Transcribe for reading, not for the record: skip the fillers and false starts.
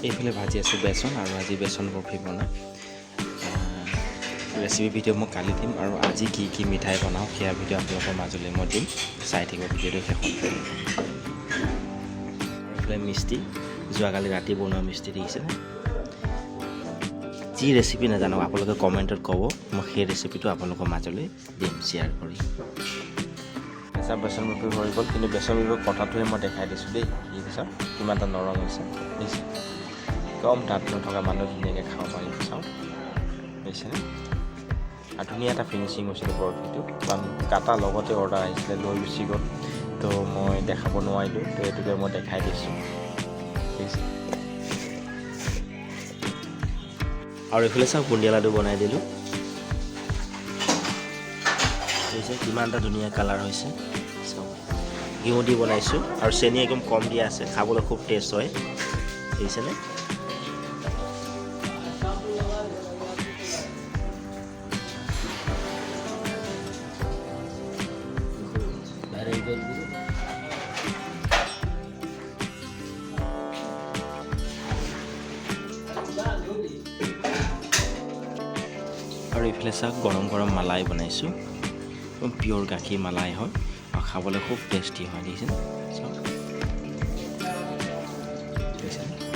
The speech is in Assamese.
এইফালে ভাজি আছোঁ বেচন আৰু আজি বেচন বৰফি বনাম ৰেচিপি ভিডিঅ' মই কালি দিম আৰু আজি কি কি মিঠাই বনাওঁ সেয়া ভিডিঅ' আপোনালোকৰ মাজলৈ মই দিম চাই থাকিব ভিডিঅ'টো শেষত আৰু এইফালে মিষ্টি যোৱাকালি ৰাতি বনোৱা মিষ্টি দেখিছেনে যি ৰেচিপি নাজানো আপোনালোকে কমেণ্টত ক'ব মই সেই ৰেচিপিটো আপোনালোকৰ মাজলৈ দিম শ্বেয়াৰ কৰি কেঁচা বেচন বৰফি হৈ গ'ল কিন্তু বেচন বৰফিৰ কথাটোহে মই দেখাই দিছোঁ দেই দেখিছা কিমান এটা নৰম হৈছে দেখিছে কম দাঁত নথকা মানুহ ধুনীয়াকৈ খাব পাৰিব চাওঁ দেখিছেনে আৰু ধুনীয়া এটা ফিনিচিং হৈছিলে বৰফিটো কাৰণ কাটা লগতে অৰ্ডাৰ আহিছিলে লৈ গুচি গ'ল তো মই দেখাব নোৱাৰিলোঁ তো এইটোকে মই দেখাই দিছোঁ দেখিছে আৰু এইফালে চাওক বুন্দিয়া লাডু বনাই দিলোঁ দেখিছে কিমান এটা ধুনীয়া কালাৰ হৈছে চাওক ঘিউ দি বনাইছোঁ আৰু চেনি একদম কম দিয়া আছে খাবলৈ খুব টেষ্ট হয় দেখিছেনে আৰু এইফালে চাওক গৰম গৰম মালাই বনাইছোঁ একদম পিয়'ৰ গাখীৰ মালাই হয় আৰু খাবলৈ খুব টেষ্টি হয় দেখিছেনে চাওক দেখিছেনে